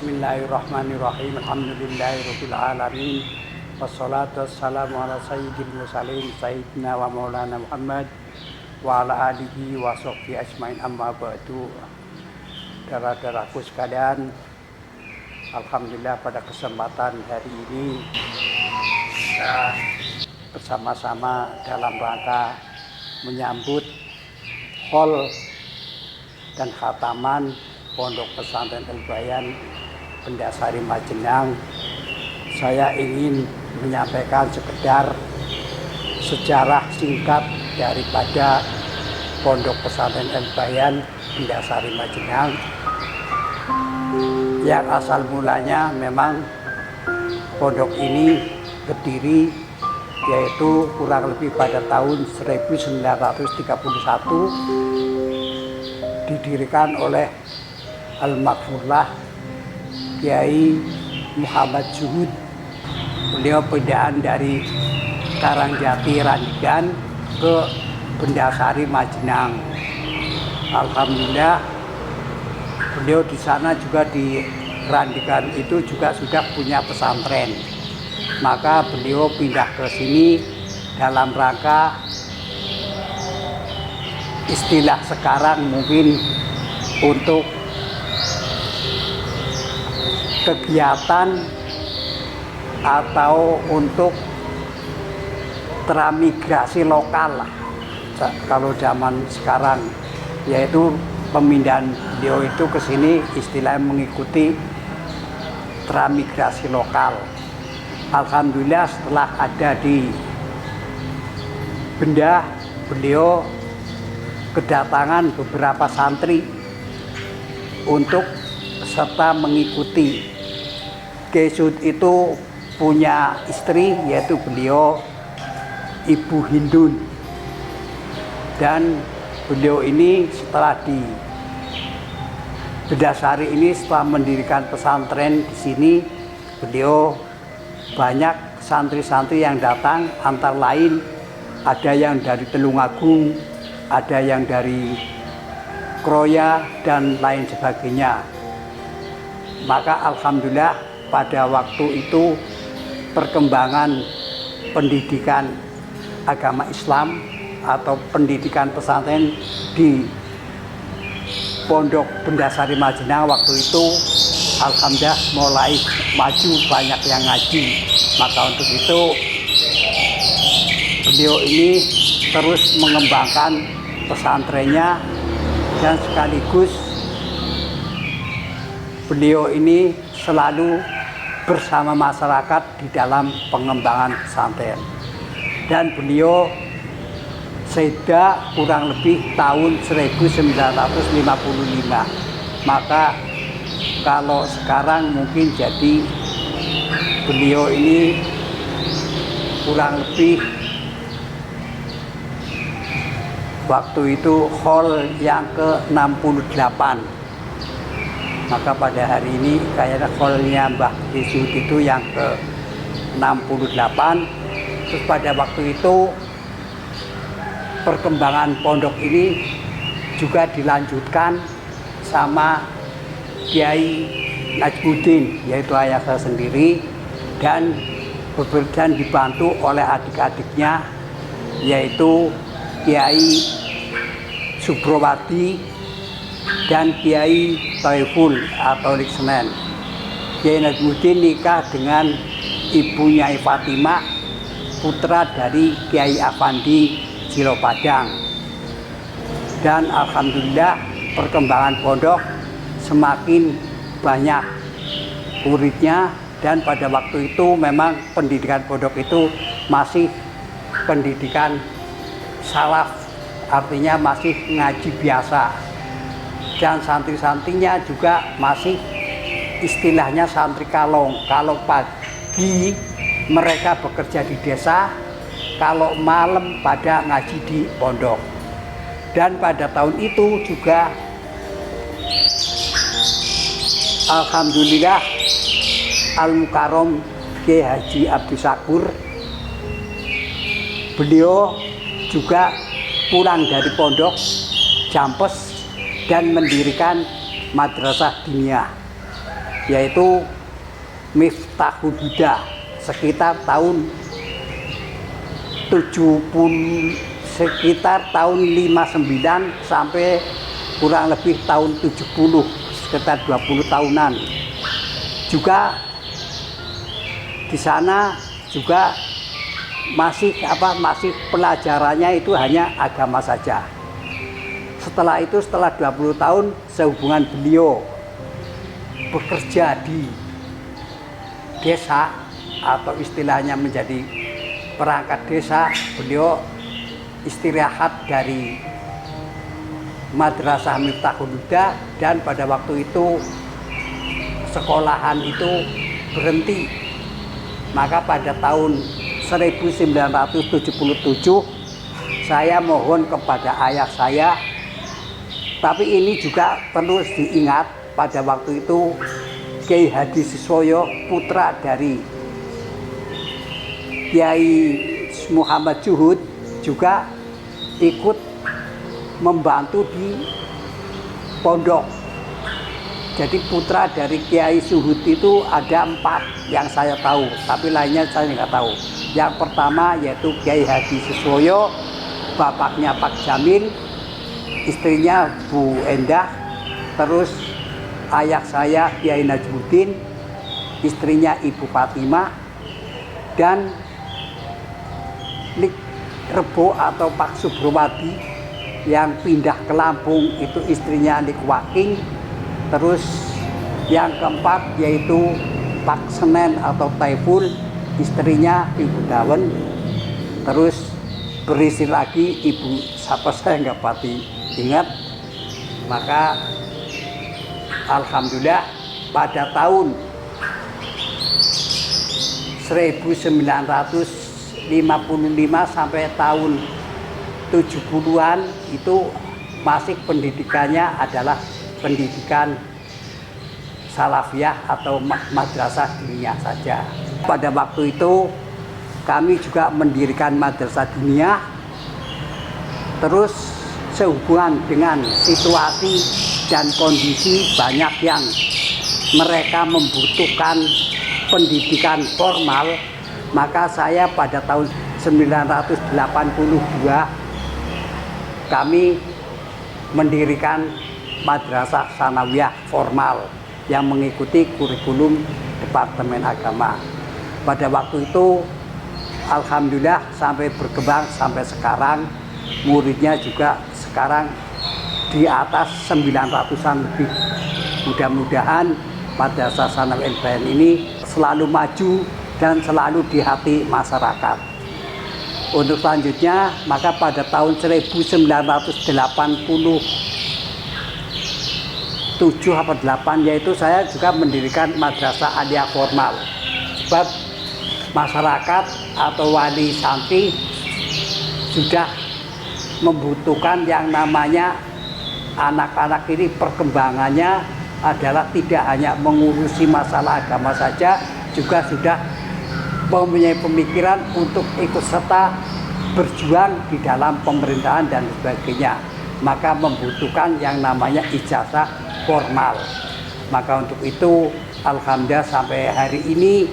Bismillahirrahmanirrahim. Alhamdulillahirabbil alamin. Wassalatu wassalamu ala sayyidil mursalin sayyidina wa maulana Muhammad wa ala alihi wa sahbihi ajmain, amma ba'du. Saudara-saudaraku sekalian, alhamdulillah pada kesempatan hari ini kita bersama-sama dalam rangka menyambut haul dan khataman Pondok Pesantren Al-Bayan Bendasari Majenang. Saya ingin menyampaikan sekedar sejarah singkat daripada Pondok Pesantren Al-Bayan Bendasari Majenang. Yang asal mulanya memang pondok ini berdiri yaitu kurang lebih pada tahun 1931, didirikan oleh Al-Maghfurlah Kiai Muhammad Zuhud. Beliau pindahan dari Karangjati Randigan ke Bendasari Majenang. Alhamdulillah beliau di sana juga di Randigan itu juga sudah punya pesantren. Maka beliau pindah ke sini dalam rangka istilah sekarang mungkin untuk kegiatan atau untuk transmigrasi lokal lah kalau zaman sekarang, yaitu pemindahan beliau itu ke sini istilahnya mengikuti transmigrasi lokal. Alhamdulillah setelah ada di Benda, beliau kedatangan beberapa santri untuk serta mengikuti. Kesud itu punya istri, yaitu beliau Ibu Hindun, dan beliau ini setelah di Bendasari ini setelah mendirikan pesantren di sini, beliau banyak santri-santri yang datang, antara lain ada yang dari Telungagung, ada yang dari Kroya dan lain sebagainya. Maka alhamdulillah pada waktu itu perkembangan pendidikan agama Islam atau pendidikan pesantren di Pondok Bendasari Majenang waktu itu alhamdulillah mulai maju, banyak yang ngaji. Maka untuk itu beliau ini terus mengembangkan pesantrennya, dan sekaligus beliau ini selalu bersama masyarakat di dalam pengembangan pesantren. Dan beliau seda kurang lebih tahun 1955. Maka kalau sekarang mungkin jadi beliau ini kurang lebih waktu itu hall yang ke-68. Maka pada hari ini kayaknya hallnya Mbah Kesud itu yang ke-68. Terus pada waktu itu perkembangan pondok ini juga dilanjutkan sama Kiai Najmuddin, yaitu ayah saya sendiri, dan dibantu oleh adik-adiknya, yaitu Kiai Subrowati dan Kiai Taiful atau Liksenen. Kiai Najmuddin nikah dengan Ibu Nyai Fatimah, putra dari Kiai Afandi Jilopadang. Dan alhamdulillah perkembangan pondok semakin banyak muridnya, dan pada waktu itu memang pendidikan pondok itu masih pendidikan salaf, artinya masih ngaji biasa. Dan santri-santrinya juga masih istilahnya santri kalong. Kalau pagi mereka bekerja di desa, kalau malam pada ngaji di pondok. Dan pada tahun itu juga alhamdulillah Al-Mukarram Kiai Haji Abdus Sakur, beliau juga pulang dari pondok Jampes dan mendirikan madrasah diniyah. yaitu Miftahul Huda sekitar tahun 59 sampai kurang lebih tahun 70, sekitar 20 tahunan. Juga di sana juga masih pelajarannya itu hanya agama saja. Setelah itu, setelah 20 tahun sehubungan beliau bekerja di desa atau istilahnya menjadi perangkat desa, beliau istirahat dari Madrasah Miftahul Huda, dan pada waktu itu sekolahan itu berhenti. Maka pada tahun 1977 saya mohon kepada ayah saya, tapi ini juga perlu diingat, pada waktu itu Kiai Hadi Siswoyo, putra dari Kiai Muhammad Juhud, juga ikut membantu di pondok. Jadi putra dari Kiai Suhud itu ada 4 yang saya tahu, tapi lainnya saya nggak tahu. Yang pertama yaitu Kiai Hadi Siswoyo, bapaknya Pak Jamil, istrinya Bu Endah, terus ayah saya Kiai Najmuddin, istrinya Ibu Fatimah, dan Lik Rebo atau Pak Subrowadi yang pindah ke Lampung, itu istrinya Lik Waking. Terus yang keempat yaitu Pak Senen atau Taiful, istrinya Ibu Dawen. Terus berisi lagi Ibu siapa saya nggak pati ingat. Maka alhamdulillah pada tahun 1955 sampai tahun 70-an itu masih pendidikannya adalah pendidikan salafiyah atau madrasah diniyah saja. Pada waktu itu kami juga mendirikan madrasah diniyah. Terus sehubungan dengan situasi dan kondisi, banyak yang mereka membutuhkan pendidikan formal, maka saya pada tahun 1982 kami mendirikan Madrasah Sanawiyah formal yang mengikuti kurikulum Departemen Agama. Pada waktu itu alhamdulillah sampai berkembang sampai sekarang, muridnya juga sekarang di atas 900-an lebih. Mudah-mudahan Madrasah Sanawiyah El-Bayan ini selalu maju dan selalu di hati masyarakat. Untuk selanjutnya, maka pada tahun 1987-8 yaitu saya juga mendirikan Madrasah Aliyah formal. Sebab masyarakat atau wali santri sudah membutuhkan yang namanya anak-anak ini, perkembangannya adalah tidak hanya mengurusi masalah agama saja, juga sudah mempunyai pemikiran untuk ikut serta berjuang di dalam pemerintahan dan sebagainya. Maka membutuhkan yang namanya ijazah formal. Maka untuk itu alhamdulillah sampai hari ini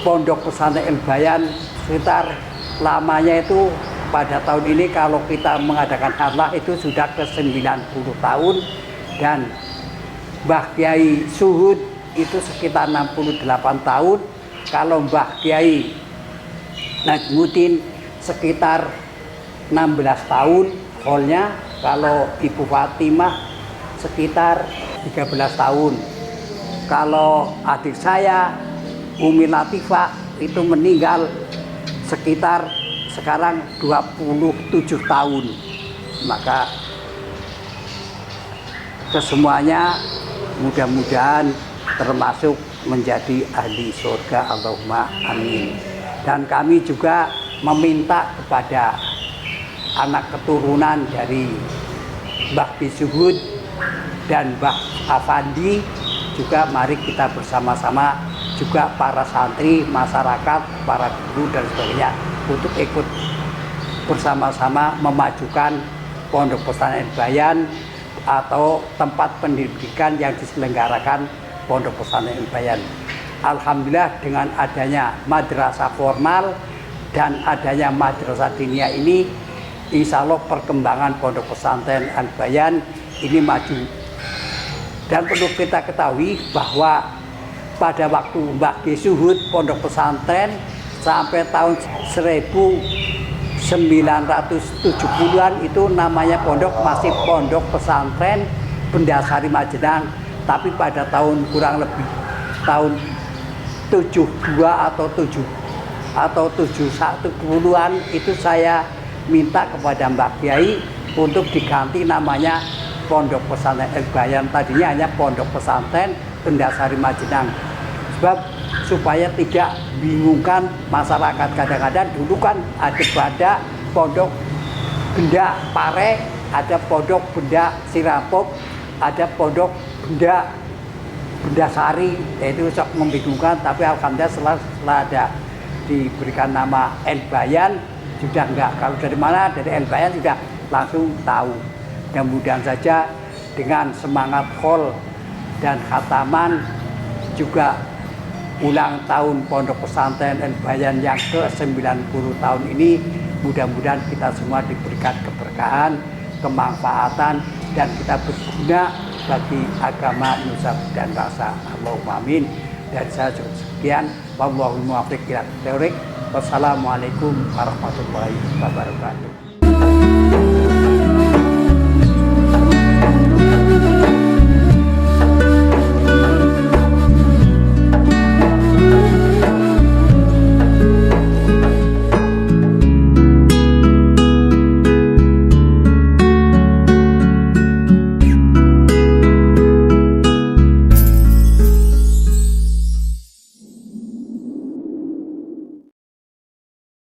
Pondok Pesantren El-Bayan sekitar lamanya itu pada tahun ini kalau kita mengadakan harlah itu sudah ke 90 tahun, dan Mbah Kiai Suhud itu sekitar 68 tahun. Kalau Mbah Kiai Najmuddin sekitar 16 tahun holnya. Kalau Ibu Fatimah sekitar 13 tahun. Kalau adik saya Umi Latifah itu meninggal sekitar sekarang 27 tahun. Maka kesemuanya mudah-mudahan termasuk menjadi ahli surga, Allahumma amin. Dan kami juga meminta kepada anak keturunan dari Mbah Suhud dan Mbah Afandi juga, mari kita bersama-sama juga para santri, masyarakat, para guru dan sebagainya untuk ikut bersama-sama memajukan Pondok Pesantren El-Bayan atau tempat pendidikan yang diselenggarakan Pondok Pesantren El Bayan. Alhamdulillah dengan adanya madrasah formal dan adanya madrasah diniyah ini, insya Allah perkembangan Pondok Pesantren El Bayan ini maju. Dan perlu kita ketahui bahwa pada waktu Mbah G. Suhud, Pondok Pesantren sampai tahun 1970-an itu namanya pondok masih Pondok Pesantren Bendasari Majenang. Tapi pada tahun kurang lebih tahun 72 atau 71-an itu saya minta kepada Mbak Kiai untuk diganti namanya Pondok Pesantren El Bayan. Tadinya hanya Pondok Pesantren Bendasari Majenang. Sebab supaya tidak bingungkan masyarakat, kadang-kadang dulu kan ada Pondok Benda Pare, ada Pondok Benda Sirapop, ada Pondok Bendasari, itu membingungkan. Tapi alhamdulillah setelah ada diberikan nama El Bayan, sudah enggak, kalau dari mana, dari El Bayan sudah langsung tahu. Mudah-mudahan saja dengan semangat khol dan khataman juga ulang tahun Pondok Pesantren El Bayan yang ke-90 tahun ini, mudah-mudahan kita semua diberikan keberkahan, kemanfaatan, dan kita berguna bagi agama Nusa dan bangsa. Allahumma amin. Dan saya sekian. Wallahul muwaffiq ila thoriq. Wassalamualaikum warahmatullahi wabarakatuh.